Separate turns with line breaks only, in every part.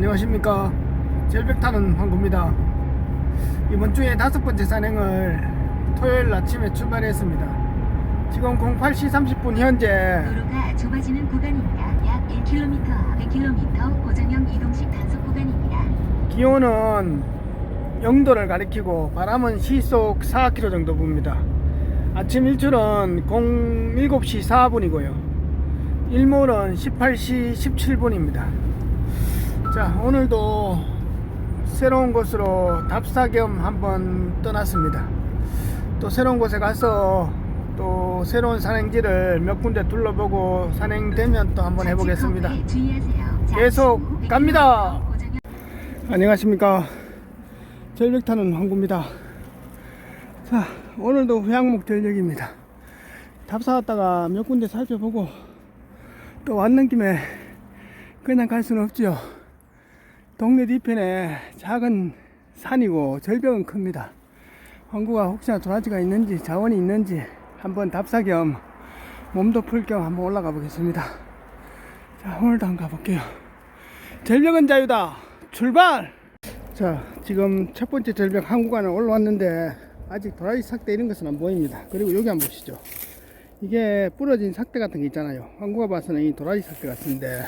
안녕하십니까. 절벽 타는 황구입니다. 이번 주에 5번째 산행을 토요일 아침에 출발했습니다. 지금 08시 30분 현재
도로가 좁아지는 구간입니다. 약 1km, 100km 고정형 이동식 단속 구간입니다.
기온은 0도를 가리키고 바람은 시속 4km 정도 붑니다. 아침 일출은 07시 4분이고요 일몰은 18시 17분입니다 자, 오늘도 새로운 곳으로 답사 겸 한번 떠났습니다. 또 새로운 곳에 가서 또 새로운 산행지를 몇 군데 둘러보고 산행되면 또 한번 해보겠습니다. 계속 갑니다. 안녕하십니까. 절벽 타는 황구입니다. 자, 오늘도 회항목 절벽입니다. 답사 왔다가 몇 군데 살펴보고 또 왔는 김에 그냥 갈 수는 없죠. 동네 뒤편에 작은 산이고 절벽은 큽니다. 황구가 혹시나 도라지가 있는지 자원이 있는지 한번 답사 겸 몸도 풀 겸 한번 올라가 보겠습니다. 자, 오늘도 한번 가볼게요. 절벽은 자유다. 출발! 자, 지금 첫 번째 절벽 한 구간을 올라왔는데 아직 도라지 삭대 이런 것은 안 보입니다. 그리고 여기 한번 보시죠. 이게 부러진 삭대 같은 게 있잖아요. 황구가 봐서는 이 도라지 삭대 같은데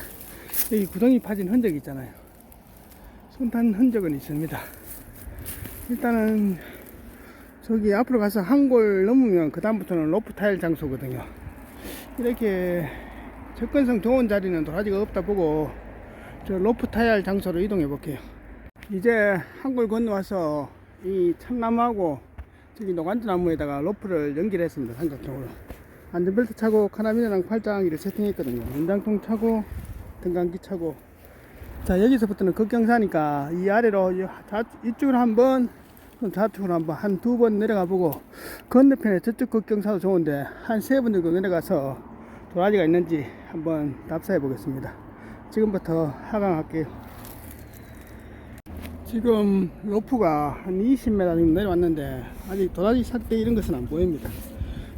여기 구덩이 파진 흔적이 있잖아요. 손탄 흔적은 있습니다. 일단은 저기 앞으로 가서 한 골 넘으면 그 다음부터는 로프 타일 장소거든요. 이렇게 접근성 좋은 자리는 도라지가 없다 보고 저 로프 타일 장소로 이동해 볼게요. 이제 한 골 건너와서 이 참나무하고 저기 노간주나무에다가 로프를 연결했습니다. 삼각형으로 안전벨트 차고 카라비너랑 팔짱기를 세팅했거든요. 연장통 차고 등간기 차고. 자, 여기서부터는 급경사니까 이 아래로 이쪽으로 한번 좌측으로 한번 한 2번 내려가 보고 건너편에 저쪽 급경사도 좋은데 한 3번 정도 내려가서 도라지가 있는지 한번 답사해 보겠습니다. 지금부터 하강할게요. 지금 로프가 한 20m 정도 내려왔는데 아직 도라지 삭대 이런 것은 안 보입니다.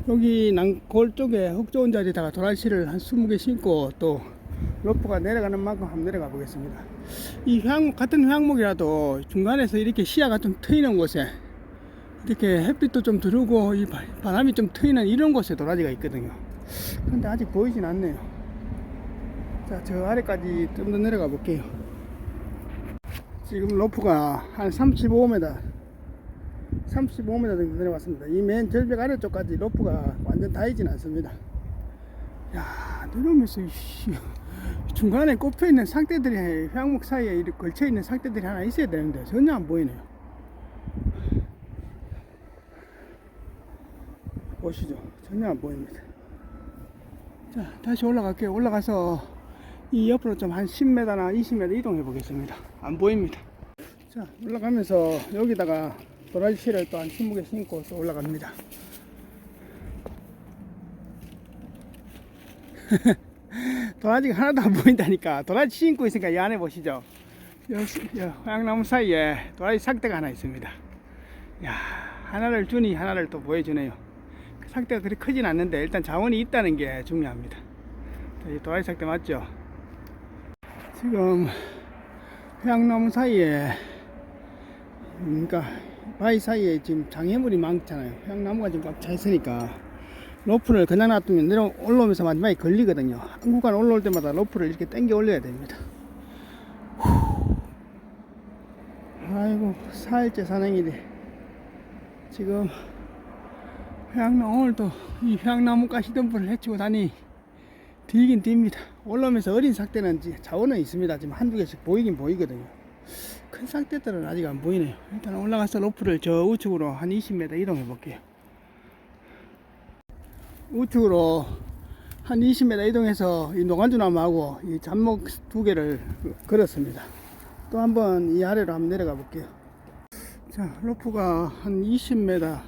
여기 난골 쪽에 흙 좋은 자리에다가 도라지를 한 20개 심고 또 로프가 내려가는 만큼 한번 내려가 보겠습니다. 이 회항목, 같은 회항목이라도 중간에서 이렇게 시야가 좀 트이는 곳에 이렇게 햇빛도 좀 들어오고 이 바람이 좀 트이는 이런 곳에 도라지가 있거든요. 근데 아직 보이진 않네요. 자, 저 아래까지 좀 더 내려가 볼게요. 지금 로프가 한 35m 정도 내려왔습니다. 이 맨 절벽 아래쪽까지 로프가 완전 닿이진 않습니다. 야, 내려오면서 중간에 꼽혀 있는 삭대들이 회항목 사이에 이렇게 걸쳐 있는 삭대들이 하나 있어야 되는데 전혀 안 보이네요. 보시죠. 전혀 안 보입니다. 자, 다시 올라갈게요. 올라가서 이 옆으로 좀 한 10m나 20m 이동해 보겠습니다. 안 보입니다. 자, 올라가면서 여기다가 도라지 실을 또 한 20개 심고 또 올라갑니다. 도라지가 하나도 안 보인다니까. 도라지 심고 있으니까 이 안에 보시죠. 화양나무 사이에 도라지 삭대가 하나 있습니다. 야, 하나를 주니 하나를 또 보여주네요. 그 삭대가 그리 크진 않는데 일단 자원이 있다는 게 중요합니다. 이 도라지 삭대 맞죠? 지금 화양나무 사이에 그러니까 바위 사이에 지금 장애물이 많잖아요. 화양나무가 지금 꽉 차 있으니까 로프를 그냥 놔두면 올라오면서 마지막에 걸리거든요. 한 구간 올라올 때마다 로프를 이렇게 당겨 올려야 됩니다. 아이고, 4일째 산행이래. 지금 오늘도 이 회항나무 가시덤불을 헤치고 다니 뒤긴 뒤입니다. 올라오면서 어린 삭대는 자원은 있습니다. 지금 한두 개씩 보이긴 보이거든요. 큰 삭대들은 아직 안 보이네요. 일단 올라가서 로프를 저 우측으로 한 20m 이동해 볼게요. 우측으로 한 20m 이동해서 이 노간주나무하고 이 잡목 2개를 걸었습니다. 또 한번 이 아래로 한번 내려가 볼게요. 자, 로프가 한 20m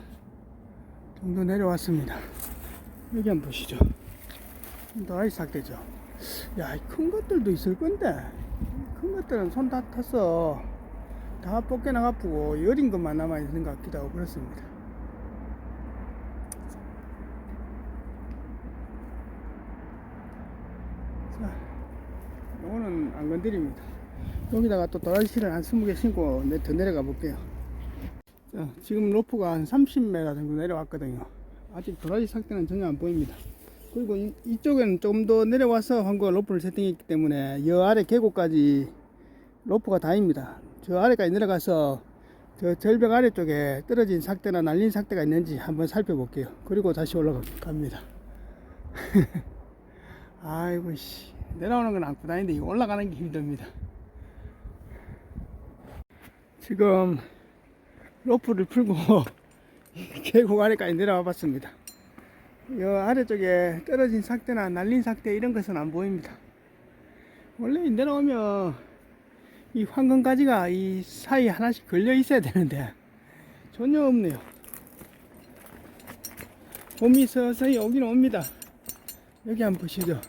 정도 내려왔습니다. 여기 한번 보시죠. 도라지 삭대죠. 야, 큰 것들도 있을 건데 큰 것들은 손 다 탔어. 다 벗겨나가고 여린 것만 남아있는 것 같기도 하고 그렇습니다. 자, 요거는 안 건드립니다. 여기다가 또 도라지실을 한 20개 신고 더 내려가 볼게요. 자, 지금 로프가 한 30m 정도 내려왔거든요. 아직 도라지 삭대는 전혀 안 보입니다. 그리고 이쪽에는 좀 더 내려와서 한거 로프를 세팅했기 때문에 여 아래 계곡까지 로프가 다입니다. 저 아래까지 내려가서 저 절벽 아래쪽에 떨어진 삭대나 날린 삭대가 있는지 한번 살펴볼게요. 그리고 다시 올라갑니다. 아이고 씨, 내려오는 건 안고 다니는데 올라가는 게 힘듭니다. 지금 로프를 풀고 계곡 아래까지 내려와 봤습니다. 이 아래쪽에 떨어진 삭대나 날린 삭대 이런 것은 안 보입니다. 원래 내려오면 이 황금가지가 이 사이에 하나씩 걸려 있어야 되는데 전혀 없네요. 봄이 서서히 오긴 옵니다. 여기 한번 보시죠.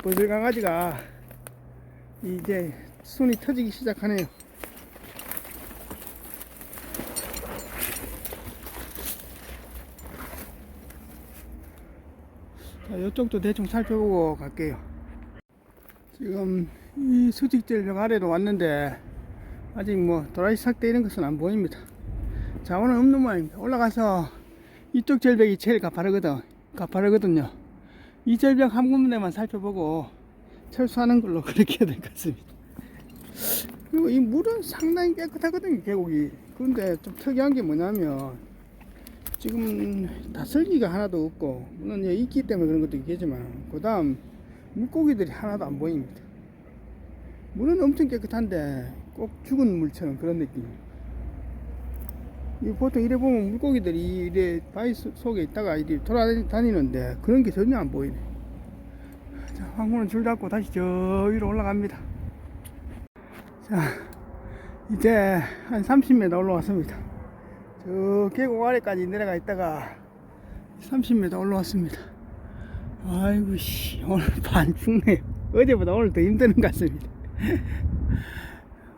버들강아지가 이제 순이 터지기 시작하네요. 자, 이쪽도 대충 살펴보고 갈게요. 지금 이 수직절벽 아래로 왔는데 아직 뭐 도라지 삭대 이런 것은 안 보입니다. 자원은 없는 모양입니다. 올라가서 이쪽 절벽이 제일 가파르거든요. 이 절벽 한 군데만 살펴보고 철수하는 걸로 그렇게 해야 될 것 같습니다. 그리고 이 물은 상당히 깨끗하거든요, 계곡이. 그런데 좀 특이한 게 뭐냐면 지금 다슬기가 하나도 없고, 물론 있기 때문에 그런 것도 있겠지만, 그 다음 물고기들이 하나도 안 보입니다. 물은 엄청 깨끗한데 꼭 죽은 물처럼 그런 느낌이에요. 보통 이래 보면 물고기들이 이래 바위 속에 있다가 이래 돌아다니는데 그런 게 전혀 안 보이네. 자, 황구는 줄 잡고 다시 저 위로 올라갑니다. 자, 이제 한 30m 올라왔습니다. 저 계곡 아래까지 내려가 있다가 30m 올라왔습니다. 아이고 씨, 오늘 반 죽네요. 어제보다 오늘 더 힘드는 것 같습니다.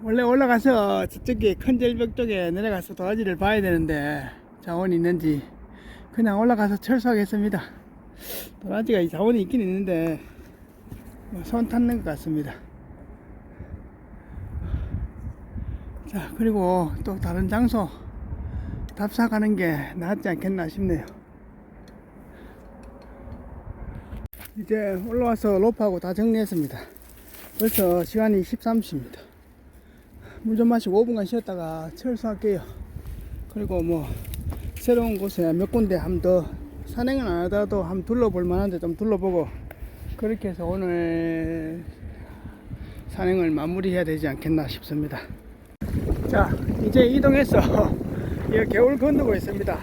원래 올라가서 저쪽에 큰 절벽 쪽에 내려가서 도라지를 봐야 되는데 자원이 있는지 그냥 올라가서 철수하겠습니다. 도라지가 자원이 있긴 있는데 손 탔는 것 같습니다. 자, 그리고 또 다른 장소 답사 가는 게 낫지 않겠나 싶네요. 이제 올라와서 로프하고 다 정리했습니다. 벌써 시간이 13시입니다. 물 좀 마시고 5분간 쉬었다가 철수할게요. 그리고 뭐 새로운 곳에 몇 군데 한번 더 산행은 안 하더라도 한번 둘러볼 만한데 좀 둘러보고 그렇게 해서 오늘 산행을 마무리해야 되지 않겠나 싶습니다. 자, 이제 이동해서 이 겨울 건너고 있습니다.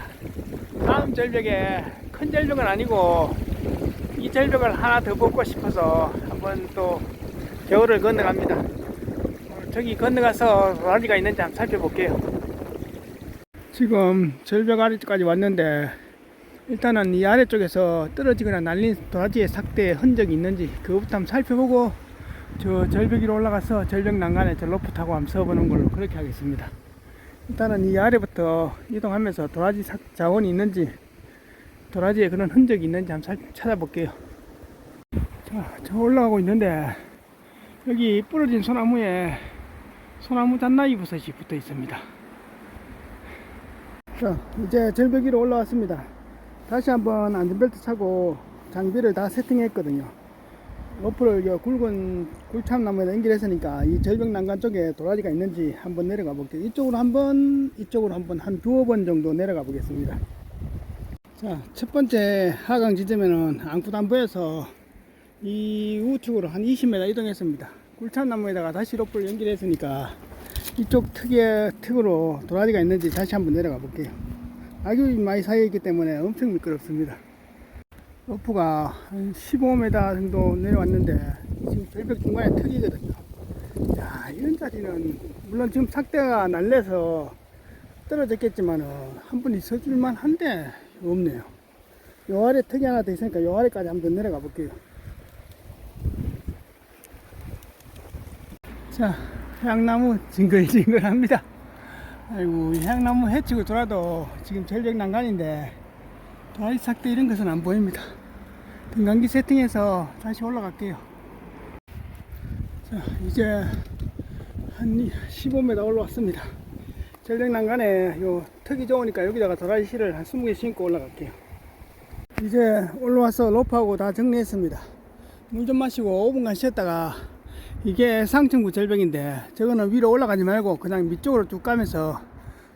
다음 절벽에 큰 절벽은 아니고 이 절벽을 하나 더 벗고 싶어서 한번 또 겨울을 건너갑니다. 저기 건너가서 도라지가 있는지 한번 살펴볼게요. 지금 절벽 아래쪽까지 왔는데 일단은 이 아래쪽에서 떨어지거나 날린 도라지의 삭대의 흔적이 있는지 그것부터 한번 살펴보고 저 절벽 위로 올라가서 절벽 난간에 저 로프 타고 한번 서보는 걸로 그렇게 하겠습니다. 일단은 이 아래부터 이동하면서 도라지 자원이 있는지 도라지에 그런 흔적이 있는지 한번 찾아볼게요. 자, 저 올라가고 있는데 여기 부러진 소나무에 소나무 잣나이 버섯이 붙어 있습니다. 자, 이제 절벽 위로 올라왔습니다. 다시 한번 안전벨트 차고 장비를 다 세팅했거든요. 로프를 굵은 굴참나무에다 연결했으니까 이 절벽 난간 쪽에 도라지가 있는지 한번 내려가 볼게요. 이쪽으로 한번 한 두어 번 정도 내려가 보겠습니다. 자, 첫 번째 하강 지점에는 아무것도 안 보여서 이 우측으로 한 20m 이동했습니다. 굴참나무에다가 다시 로프를 연결했으니까 이쪽 특으로 도라지가 있는지 다시 한번 내려가 볼게요. 낙엽이 많이 쌓여있기 때문에 엄청 미끄럽습니다. 로프가 한 15m 정도 내려왔는데 지금 절벽 중간에 턱이거든요. 야, 이런 자리는 물론 지금 삭대가 날려서 떨어졌겠지만 한 분이 서줄만 한데 없네요. 요 아래 턱이 하나 더 있으니까 요 아래까지 한번 내려가 볼게요. 자, 향나무 징글징글합니다. 아이고, 향나무 해치고 돌아도 지금 절벽 난간인데 도라지 삭대 이런 것은 안 보입니다. 등간기 세팅해서 다시 올라갈게요. 자, 이제 한 15m 올라왔습니다. 절벽난간에 요 턱이 좋으니까 여기다가 도라지 실을 한 20개 심고 올라갈게요. 이제 올라와서 로프하고 다 정리했습니다. 물 좀 마시고 5분간 쉬었다가, 이게 상층부 절벽인데 저거는 위로 올라가지 말고 그냥 밑쪽으로 쭉 가면서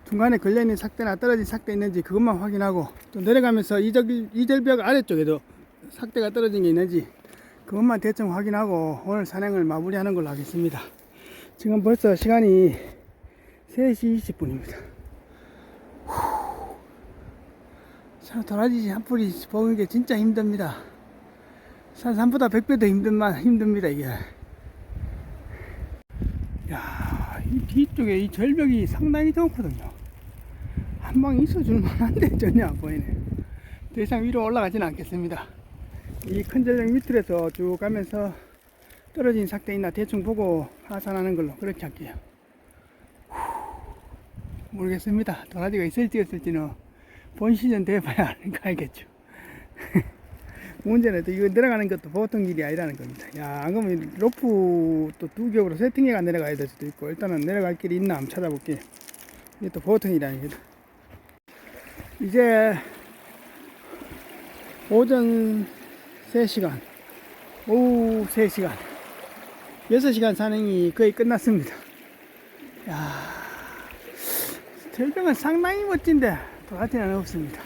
중간에 걸려있는 삭대나 떨어진 삭대 있는지 그것만 확인하고, 또 내려가면서 이 절벽 아래쪽에도 삭대가 떨어진 게 있는지 그것만 대충 확인하고 오늘 산행을 마무리하는 걸로 하겠습니다. 지금 벌써 시간이 3시 20분입니다. 참 도라지 한 뿌리 보는 게 진짜 힘듭니다. 산보다 100배 더 힘듭니다 이게. 야, 이 뒤쪽에 이 절벽이 상당히 좋거든요. 한 방 있어줄 만한데 전혀 안 보이네. 더 이상 위로 올라가지는 않겠습니다. 이 큰 절벽 밑으로서 쭉 가면서 떨어진 삭대 있나 대충 보고 하산하는 걸로 그렇게 할게요. 모르겠습니다. 도라지가 있을지 없을지는 본 시즌 돼봐야 알겠죠. 문제는 또 이거 내려가는 것도 보통 일이 아니라는 겁니다. 야, 안 그러면 로프 또 두 겹으로 세팅해가 내려가야 될 수도 있고, 일단은 내려갈 길이 있나 한번 찾아볼게요. 이게 또 보통 일이 아닙니다. 이제 오전 3시간, 오후 3시간, 6시간 산행이 거의 끝났습니다. 야, 절벽은 상당히 멋진데 도라지는 없습니다.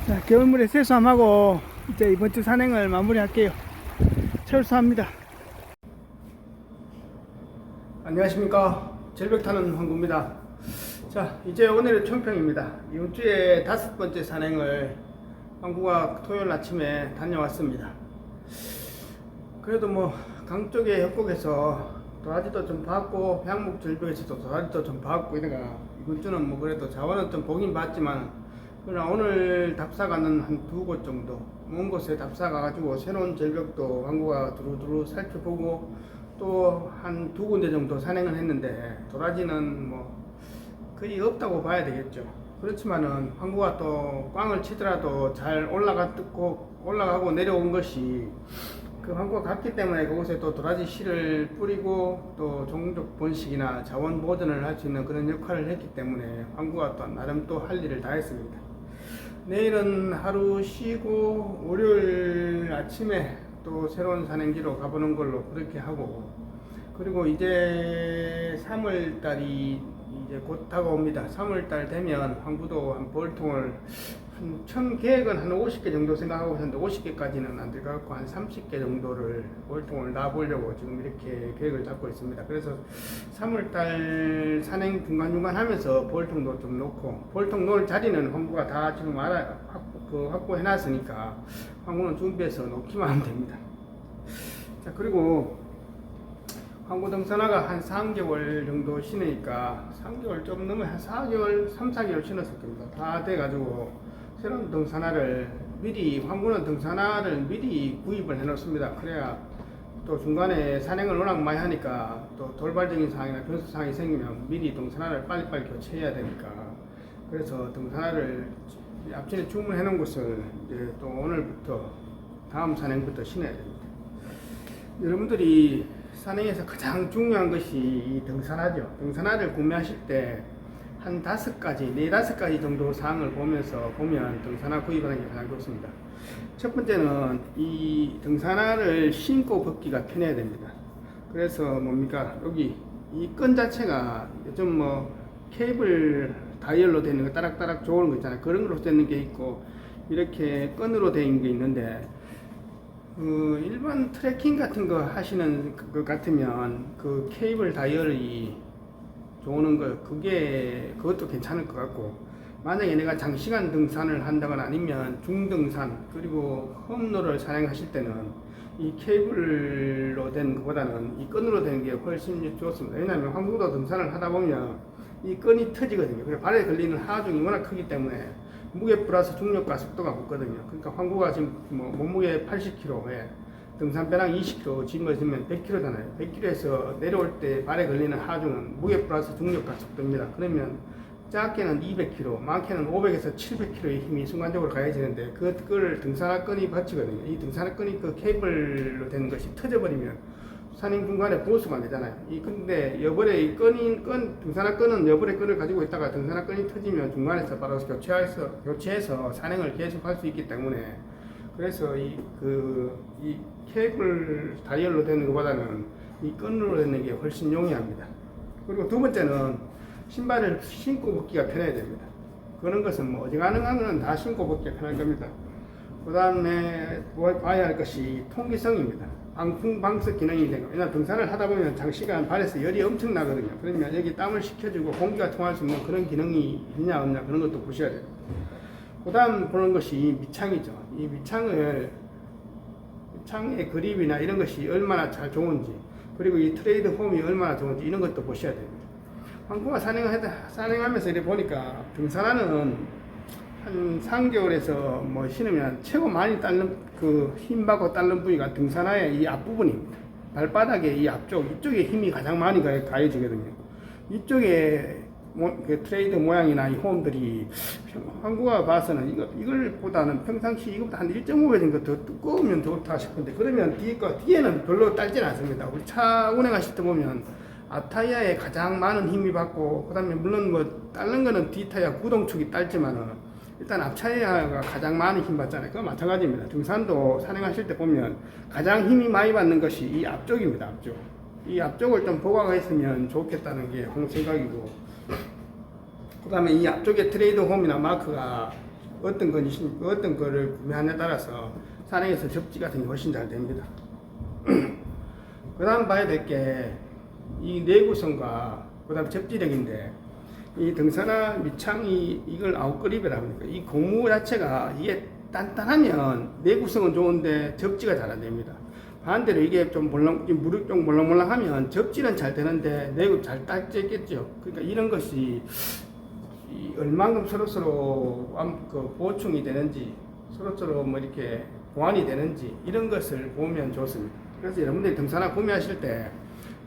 자, 겨울물에 세수함하고 이제 이번 주 산행을 마무리할게요. 철수합니다. 안녕하십니까. 절벽 타는 황구입니다. 자, 이제 오늘의 총평입니다. 이번 주에 5번째 산행을 황구가 토요일 아침에 다녀왔습니다. 그래도 뭐 강 쪽에 협곡에서 도라지도 좀 봤고, 향목 절벽에서도 도라지도 좀 봤고, 이래가 이번 주는 뭐 그래도 자원은 좀 보긴 봤지만, 그러나 오늘 답사 가는 한 2곳 정도, 먼 곳에 답사 가가지고 새로운 절벽도 황구가 두루두루 살펴보고, 또 한 2군데 정도 산행을 했는데, 도라지는 뭐 거의 없다고 봐야 되겠죠. 그렇지만은 황구가 또 꽝을 치더라도 잘 올라가고 내려온 것이, 그 황구가 갔기 때문에 그곳에 또 도라지 씨를 뿌리고 또 종족 번식이나 자원 보존을 할 수 있는 그런 역할을 했기 때문에 황구가 또 나름 또 할 일을 다 했습니다. 내일은 하루 쉬고 월요일 아침에 또 새로운 산행지로 가보는 걸로 그렇게 하고, 그리고 이제 3월달이 이제 곧 다가옵니다. 3월달 되면 황구도 한 벌통을 총 계획은 한 50개 정도 생각하고 있었는데 50개까지는 안 들어가고 한 30개 정도를 벌통을 놔보려고 지금 이렇게 계획을 잡고 있습니다. 그래서 3월달 산행 중간중간 하면서 벌통도 좀 놓고, 벌통 놓을 자리는 황구가 다 지금 확보해 놨으니까 황구는 준비해서 놓기만 하면 됩니다. 자, 그리고 황구 등산화가 한 3개월 정도 신으니까, 3개월 좀 넘으면 한 4개월, 3, 4개월 신었을 겁니다. 다 돼가지고 새로운 등산화를 미리, 황구는 등산화를 미리 구입을 해 놓습니다. 그래야 또 중간에 산행을 워낙 많이 하니까 또 돌발적인 상황이나 변수 상황이 생기면 미리 등산화를 빨리빨리 교체해야 되니까, 그래서 등산화를 앞전에 주문해 놓은 것을 이제 또 오늘부터 다음 산행부터 신어야 됩니다. 여러분들이 산행에서 가장 중요한 것이 이 등산화죠. 등산화를 구매하실 때 한 5가지, 4-5가지 정도 사항을 보면서 보면 등산화 구입하는 게 가장 좋습니다. 첫 번째는 이 등산화를 신고 걷기가 편해야 됩니다. 그래서 뭡니까? 여기 이 끈 자체가 요즘 뭐 케이블 다이얼로 되는 거 따락따락 좋은 거 있잖아요. 그런 걸로 되는 게 있고, 이렇게 끈으로 되는 게 있는데, 일반 트레킹 같은 거 하시는 것 같으면 그 케이블 다이얼이 좋은 거, 그것도 괜찮을 것 같고, 만약에 내가 장시간 등산을 한다거나 아니면 중등산 그리고 험로를 산행하실 때는 이 케이블로 된 것보다는 이 끈으로 된 게 훨씬 좋습니다. 왜냐하면 황구도 등산을 하다 보면 이 끈이 터지거든요. 그래서 발에 걸리는 하중이 워낙 크기 때문에 무게 플러스 중력과 속도가 붙거든요. 그러니까 황구가 지금 뭐 몸무게 80kg에 등산배낭 20kg 짊어지면 100kg잖아요. 100kg에서 내려올 때 발에 걸리는 하중은 무게 플러스 중력과 속도입니다. 그러면 작게는 200kg, 많게는 500에서 700kg의 힘이 순간적으로 가해지는데, 그걸 등산화 끈이 받치거든요. 이 등산화 끈이 그 케이블로 된 것이 터져버리면 산행 중간에 보수가 되잖아요. 근데 여벌에 이 등산화 끈은 여벌의 끈을 가지고 있다가 등산화 끈이 터지면 중간에서 바로 교체해서 산행을 계속 할 수 있기 때문에, 그래서 이 케이블 다이얼로 되는 것보다는 이 끈으로 되는 게 훨씬 용이합니다. 그리고 두 번째는 신발을 신고 벗기가 편해야 됩니다. 그런 것은 뭐 어지간한 거는 다 신고 벗기가 편할 겁니다. 그 다음에 봐야 할 것이 통기성입니다. 방풍 방석 기능이 되고, 왜냐하면 등산을 하다 보면 장시간 발에서 열이 엄청 나거든요. 그러면 여기 땀을 식혀주고 공기가 통할 수 있는 그런 기능이 있냐 없냐, 그런 것도 보셔야 돼요. 그 다음 보는 것이 이 밑창이죠. 이 밑창의 그립이나 이런 것이 얼마나 잘 좋은지, 그리고 이 트레이드 홈이 얼마나 좋은지, 이런 것도 보셔야 됩니다. 황구가 산행하면서 이렇게 보니까 등산화는 한 3개월에서 뭐 신으면 최고 많이 힘받고 딸는 부위가 등산화의 이 앞부분입니다. 발바닥의 이 앞쪽, 이쪽에 힘이 가장 많이 가해지거든요. 이쪽에 그 트레이드 모양이나 이 홈들이 황구가 봐서는 이걸보다는 평상시 이것보다 한 1.5배 정도 더 두꺼우면 좋다 싶은데, 그러면 뒤에는 별로 딸지는 않습니다. 우리 차 운행하실 때 보면 앞타이어에 가장 많은 힘이 받고, 그 다음에 물론 뭐 딸는 거는 뒷타이어 구동축이 딸지만은 일단 앞차이어가 가장 많이 힘 받잖아요. 그거 마찬가지입니다. 등산도 산행하실 때 보면 가장 힘이 많이 받는 것이 이 앞쪽입니다. 앞쪽. 이 앞쪽을 좀 보강을 했으면 좋겠다는 게 생각이고, 그 다음에 이 앞쪽에 트레이드 홈이나 마크가 어떤 거를 구매하냐에 따라서 산행에서 접지 같은 게 훨씬 잘 됩니다. 그 다음 봐야 될 게 이 내구성과 그 다음 접지력인데, 이 등산화 밑창이 이걸 아웃그립이라고 합니까? 이 고무 자체가 이게 단단하면 내구성은 좋은데 접지가 잘 안 됩니다. 반대로 이게 무릎 좀 몰랑몰랑하면 접지는 잘 되는데 내구 잘 딸지겠죠. 그러니까 이런 것이 얼만큼 서로서로 보충이 되는지, 서로서로 뭐 이렇게 보완이 되는지, 이런 것을 보면 좋습니다. 그래서 여러분들이 등산화 구매하실 때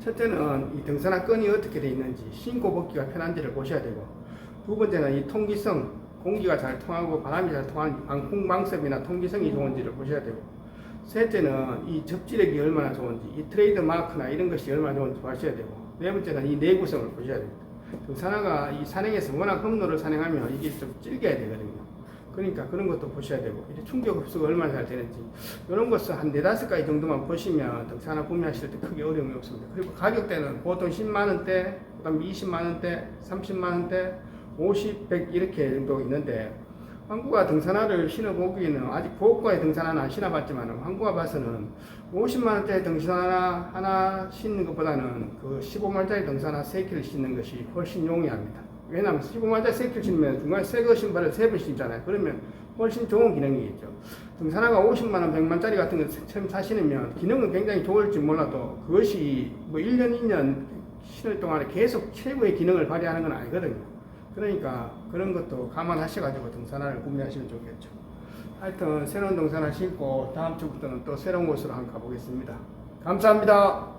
첫째는 이 등산화 끈이 어떻게 되어 있는지, 신고 벗기가 편한지를 보셔야 되고, 두 번째는 이 통기성, 공기가 잘 통하고 바람이 잘 통하는 방풍 방석이나 통기성이 좋은지를 보셔야 되고, 셋째는 이 접지력이 얼마나 좋은지, 이 트레이드 마크나 이런 것이 얼마나 좋은지 보셔야 되고, 네 번째는 이 내구성을 보셔야 됩니다. 등산화가 이 산행에서 워낙 험로를 산행하면 이게 좀 질겨야 되거든요. 그러니까 그런 것도 보셔야 되고, 충격 흡수가 얼마나 잘 되는지, 이런 것을 한 4-5가지 정도만 보시면 등산화 구매하실 때 크게 어려움이 없습니다. 그리고 가격대는 보통 10만원대, 그 다음 20만원대, 30만원대, 50, 100 이렇게 정도 있는데, 황구가 등산화를 신어보기에는 아직 고가의 등산화는 안 신어봤지만, 황구가 봐서는 50만원짜리 등산화 하나 신는 것보다는 그 15만원짜리 등산화 3개를 신는 것이 훨씬 용이합니다. 왜냐하면 15만원짜리 3개를 신으면 중간에 새거 신발을 3번 신잖아요. 그러면 훨씬 좋은 기능이겠죠. 등산화가 50만원, 100만원짜리 같은 거 처음 사시면 기능은 굉장히 좋을지 몰라도 그것이 뭐 1년, 2년 신을 동안에 계속 최고의 기능을 발휘하는 건 아니거든요. 그러니까 그런 것도 감안하셔가지고 등산화를 구매하시면 좋겠죠. 하여튼 새로운 등산화 신고 다음 주부터는 또 새로운 곳으로 한번 가보겠습니다. 감사합니다.